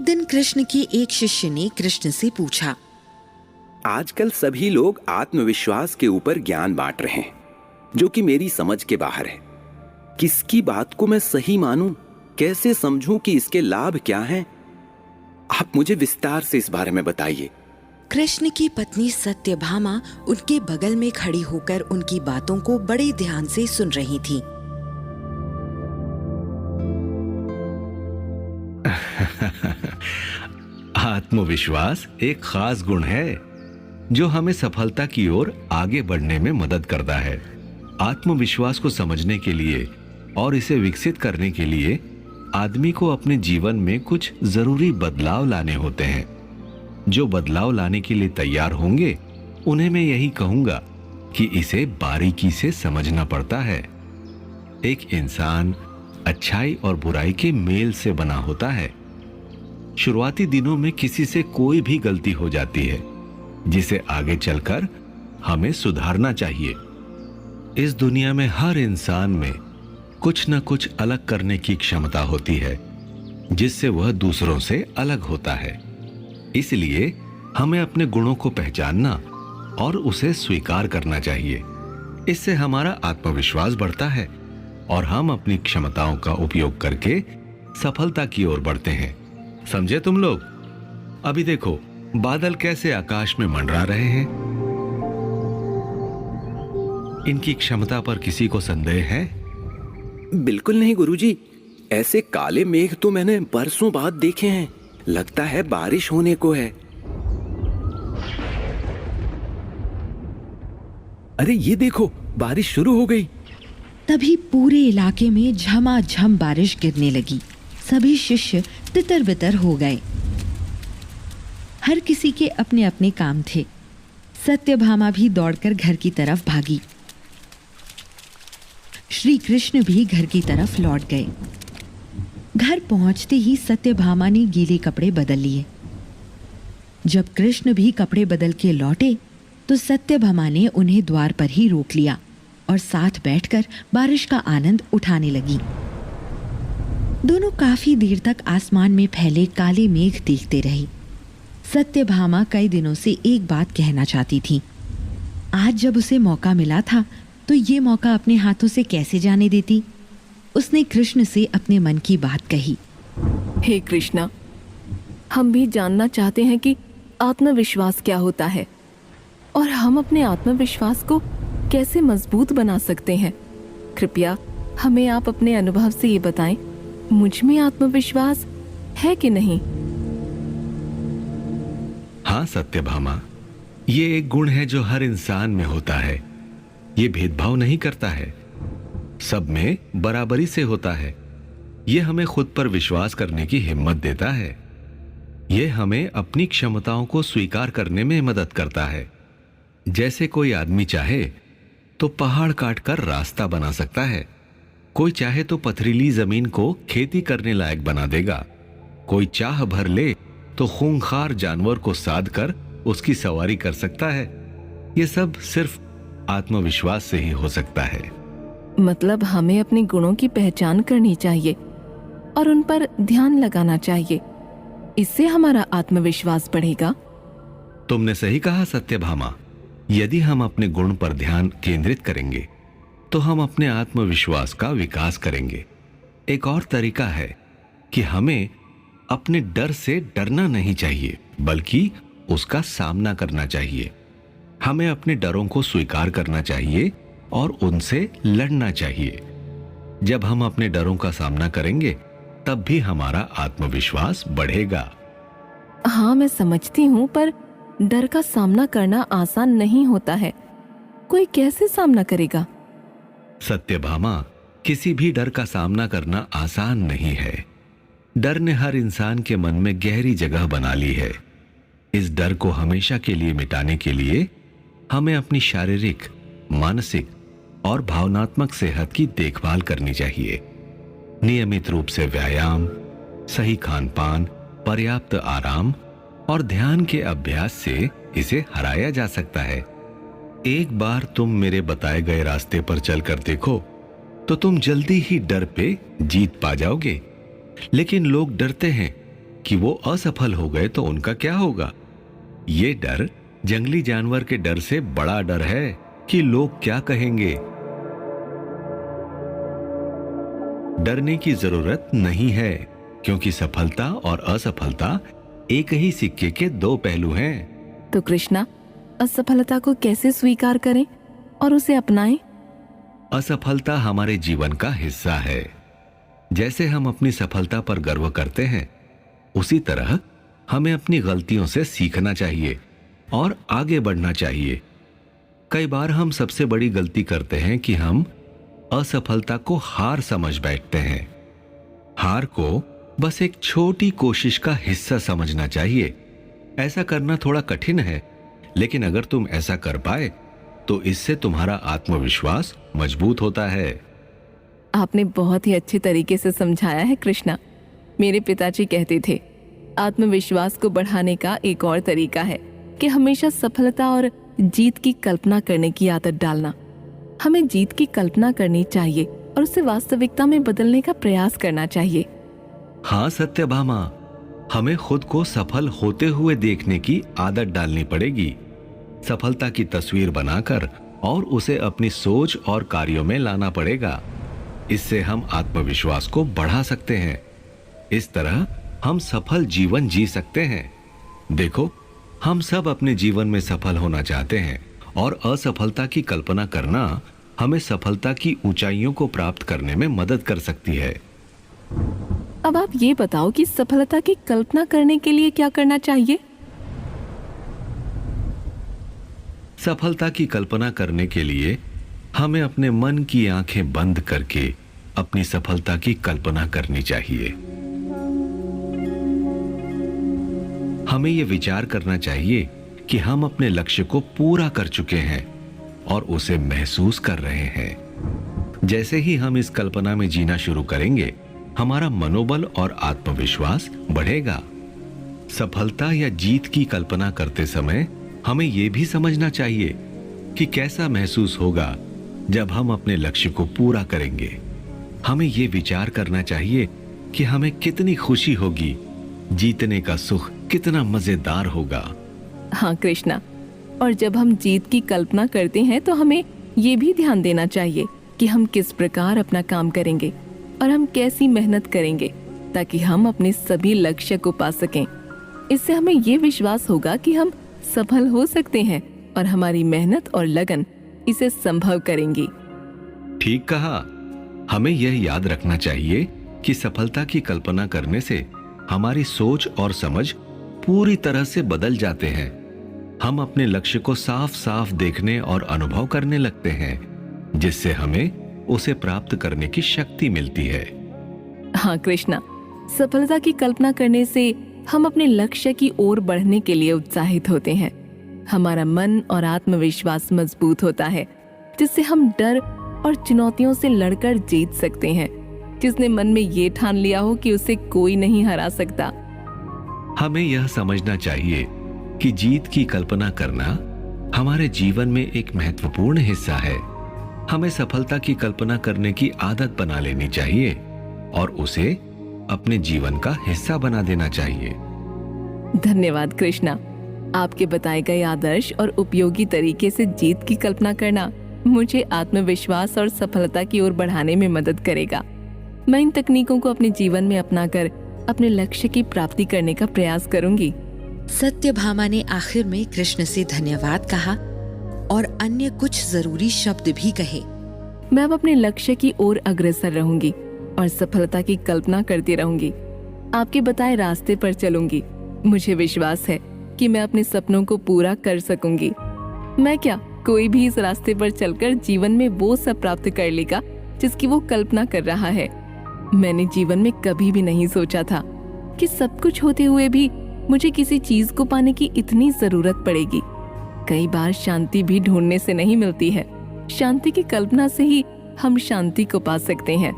एक दिन कृष्ण के एक शिष्य ने कृष्ण से पूछा, आजकल सभी लोग आत्मविश्वास के ऊपर ज्ञान बांट रहे हैं, जो कि मेरी समझ के बाहर है। किसकी बात को मैं सही मानूं? कैसे समझूं कि इसके लाभ क्या हैं? आप मुझे विस्तार से इस बारे में बताइए। कृष्ण की पत्नी सत्यभामा उनके बगल में खड़ी होकर उनकी बातों को बड़े ध्यान से सुन रही थी। आत्मविश्वास एक खास गुण है जो हमें सफलता की ओर आगे बढ़ने में मदद करता है। आत्मविश्वास को समझने के लिए और इसे विकसित करने के लिए आदमी को अपने जीवन में कुछ जरूरी बदलाव लाने होते हैं। जो बदलाव लाने के लिए तैयार होंगे उन्हें मैं यही कहूंगा कि इसे बारीकी से समझना पड़ता है। एक इंसान अच्छाई और बुराई के मेल से बना होता है। शुरुआती दिनों में किसी से कोई भी गलती हो जाती है जिसे आगे चलकर हमें सुधारना चाहिए। इस दुनिया में हर इंसान में कुछ न कुछ अलग करने की क्षमता होती है जिससे वह दूसरों से अलग होता है। इसलिए हमें अपने गुणों को पहचानना और उसे स्वीकार करना चाहिए। इससे हमारा आत्मविश्वास बढ़ता है और हम अपनी क्षमताओं का उपयोग करके सफलता की ओर बढ़ते हैं। समझे तुम लोग? अभी देखो बादल कैसे आकाश में मंडरा रहे हैं। इनकी क्षमता पर किसी को संदेह है? बिल्कुल नहीं गुरुजी। ऐसे काले मेघ तो मैंने बरसों बाद देखे हैं। लगता है बारिश होने को है। अरे ये देखो, बारिश शुरू हो गई। तभी पूरे इलाके में झमाझम बारिश गिरने लगी। सभी शिष्य तितर बितर हो गए। हर किसी के अपने अपने काम थे। सत्यभामा भी दौड़कर घर की तरफ भागी। श्री कृष्ण भी घर की तरफ लौट गए। घर पहुंचते ही सत्यभामा ने गीले कपड़े बदल लिए। जब कृष्ण भी कपड़े बदल के लौटे तो सत्यभामा ने उन्हें द्वार पर ही रोक लिया और साथ बैठकर बारिश का आनंद उठाने लगी। दोनों काफी देर तक आसमान में फैले काले मेघ देखते रहे। सत्यभामा कई दिनों से एक बात कहना चाहती थी। आज जब उसे मौका मिला था तो ये मौका अपने हाथों से कैसे जाने देती। उसने कृष्ण से अपने मन की बात कही। हे कृष्णा, हम भी जानना चाहते हैं कि आत्मविश्वास क्या होता है और हम अपने आत्मविश्वास को कैसे मजबूत बना सकते हैं। कृपया हमें आप अपने अनुभव से ये बताएं, मुझ में आत्मविश्वास है कि नहीं? हाँ सत्यभामा, ये एक गुण है जो हर इंसान में होता है। ये भेदभाव नहीं करता है, सब में बराबरी से होता है। ये हमें खुद पर विश्वास करने की हिम्मत देता है। ये हमें अपनी क्षमताओं को स्वीकार करने में मदद करता है। जैसे कोई आदमी चाहे तो पहाड़ काटकर रास्ता बना सकता है। कोई चाहे तो पथरीली जमीन को खेती करने लायक बना देगा। कोई चाह भर ले तो खूंखार जानवर को साध कर उसकी सवारी कर सकता है। ये सब सिर्फ आत्मविश्वास से ही हो सकता है। मतलब हमें अपने गुणों की पहचान करनी चाहिए और उन पर ध्यान लगाना चाहिए। इससे हमारा आत्मविश्वास बढ़ेगा। तुमने सही कहा सत्यभामा। यदि हम अपने गुण पर ध्यान केंद्रित करेंगे तो हम अपने आत्मविश्वास का विकास करेंगे। एक और तरीका है कि हमें अपने डर से डरना नहीं चाहिए, बल्कि उसका सामना करना चाहिए। हमें अपने डरों को स्वीकार करना चाहिए और उनसे लड़ना चाहिए। जब हम अपने डरों का सामना करेंगे तब भी हमारा आत्मविश्वास बढ़ेगा। हाँ, मैं समझती हूँ, पर डर का सामना करना आसान नहीं होता है। कोई कैसे सामना करेगा? सत्यभामा, किसी भी डर का सामना करना आसान नहीं है। डर ने हर इंसान के मन में गहरी जगह बना ली है। इस डर को हमेशा के लिए मिटाने के लिए हमें अपनी शारीरिक, मानसिक और भावनात्मक सेहत की देखभाल करनी चाहिए। नियमित रूप से व्यायाम, सही खान-पान, पर्याप्त आराम और ध्यान के अभ्यास से इसे हराया जा सकता है। एक बार तुम मेरे बताए गए रास्ते पर चलकर देखो तो तुम जल्दी ही डर पे जीत पा जाओगे। लेकिन लोग डरते हैं कि वो असफल हो गए तो उनका क्या होगा। ये डर जंगली जानवर के डर से बड़ा डर है कि लोग क्या कहेंगे। डरने की जरूरत नहीं है, क्योंकि सफलता और असफलता एक ही सिक्के के दो पहलू हैं। तो कृष्णा, असफलता को कैसे स्वीकार करें और उसे अपनाएं? असफलता हमारे जीवन का हिस्सा है। जैसे हम अपनी सफलता पर गर्व करते हैं, उसी तरह हमें अपनी गलतियों से सीखना चाहिए और आगे बढ़ना चाहिए। कई बार हम सबसे बड़ी गलती करते हैं कि हम असफलता को हार समझ बैठते हैं। हार को बस एक छोटी कोशिश का हिस्सा समझना चाहिए। ऐसा करना थोड़ा कठिन है, लेकिन अगर तुम ऐसा कर पाए तो इससे तुम्हारा आत्मविश्वास मजबूत होता है। आपने बहुत ही अच्छे तरीके से समझाया है कृष्णा। मेरे पिताजी कहते थे, आत्मविश्वास को बढ़ाने का एक और तरीका है कि हमेशा सफलता और जीत की कल्पना करने की आदत डालना। हमें जीत की कल्पना करनी चाहिए और उसे वास्तविकता में बदलने का प्रयास करना चाहिए। हाँ सत्यभामा, हमें खुद को सफल होते हुए देखने की आदत डालनी पड़ेगी। सफलता की तस्वीर बनाकर और उसे अपनी सोच और कार्यों में लाना पड़ेगा। इससे हम आत्मविश्वास को बढ़ा सकते हैं। इस तरह हम सफल जीवन जी सकते हैं। देखो, हम सब अपने जीवन में सफल होना चाहते हैं और असफलता की कल्पना करना हमें सफलता की ऊंचाइयों को प्राप्त करने में मदद कर सकती है। अब आप ये बताओ कि सफलता की कल्पना करने के लिए क्या करना चाहिए? सफलता की कल्पना करने के लिए हमें अपने मन की आंखें बंद करके अपनी सफलता की कल्पना करनी चाहिए। हमें यह विचार करना चाहिए कि हम अपने लक्ष्य को पूरा कर चुके हैं और उसे महसूस कर रहे हैं। जैसे ही हम इस कल्पना में जीना शुरू करेंगे, हमारा मनोबल और आत्मविश्वास बढ़ेगा। सफलता या जीत की कल्पना करते समय हमें यह भी समझना चाहिए कि कैसा महसूस होगा जब हम अपने लक्ष्य को पूरा करेंगे। हमें यह विचार करना चाहिए कि हमें कितनी खुशी होगी, जीतने का सुख कितना मजेदार होगा। हाँ कृष्णा, और जब हम जीत की कल्पना करते हैं तो हमें ये भी ध्यान देना चाहिए कि हम किस प्रकार अपना काम करेंगे और हम कैसी मेहनत करेंगे ताकि हम अपने सभी लक्ष्य को पा सकें। इससे हमें ये विश्वास होगा कि हम सफल हो सकते हैं और हमारी मेहनत और लगन इसे संभव करेंगी। ठीक कहा। हमें यह याद रखना चाहिए कि सफलता की कल्पना करने से हमारी सोच और समझ पूरी तरह से बदल जाते हैं। हम अपने लक्ष्य को साफ साफ देखने और अनुभव करने लगते हैं, जिससे हमें उसे प्राप्त करने की शक्ति मिलती है। हाँ कृष्णा, सफलता की कल्पना करने से हम अपने लक्ष्य की ओर बढ़ने के लिए उत्साहित होते हैं। हमारा मन और आत्मविश्वास मजबूत होता है, जिससे हम डर और चुनौतियों से लड़कर जीत सकते हैं। जिसने मन में ये ठान लिया हो कि उसे कोई नहीं हरा सकता। हमें यह समझना चाहिए कि जीत की कल्पना करना हमारे जीवन में एक महत्वपूर्ण हिस्सा है। हमें सफलता की कल्पना करने की आदत बना लेनी चाहिए और उसे अपने जीवन का हिस्सा बना देना चाहिए। धन्यवाद कृष्णा। आपके बताए गए आदर्श और उपयोगी तरीके से जीत की कल्पना करना मुझे आत्मविश्वास और सफलता की ओर बढ़ाने में मदद करेगा। मैं इन तकनीकों को अपने जीवन में अपनाकर अपने लक्ष्य की प्राप्ति करने का प्रयास करूंगी। सत्यभामा ने आखिर में कृष्ण से धन्यवाद कहा और अन्य कुछ जरूरी शब्द भी कहे। मैं अब अपने लक्ष्य की ओर अग्रसर रहूंगी और सफलता की कल्पना करती रहूंगी। आपके बताए रास्ते पर चलूंगी। मुझे विश्वास है कि मैं अपने सपनों को पूरा कर सकूंगी। मैं क्या, कोई भी इस रास्ते पर चलकर जीवन में वो सब प्राप्त कर लेगा जिसकी वो कल्पना कर रहा है। मैंने जीवन में कभी भी नहीं सोचा था कि सब कुछ होते हुए भी मुझे किसी चीज को पाने की इतनी जरूरत पड़ेगी। कई बार शांति भी ढूंढने से नहीं मिलती है। शांति की कल्पना से ही हम शांति को पा सकते हैं।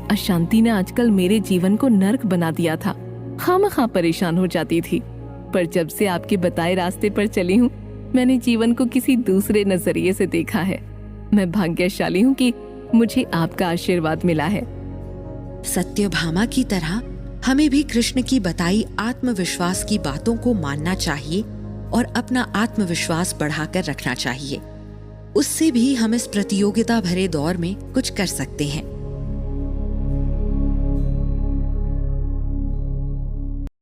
अशांति ने आजकल मेरे जीवन को नर्क बना दिया था। खामखा परेशान हो जाती थी, पर जब से आपके बताए रास्ते पर चली हूँ, मैंने जीवन को किसी दूसरे नजरिए से देखा है। मैं भाग्यशाली हूँ कि मुझे आपका आशीर्वाद मिला है। सत्यभामा की तरह हमें भी कृष्ण की बताई आत्मविश्वास की बातों को मानना चाहिए और अपना आत्मविश्वास बढ़ाकर रखना चाहिए। उससे भी हम इस प्रतियोगिता भरे दौर में कुछ कर सकते हैं।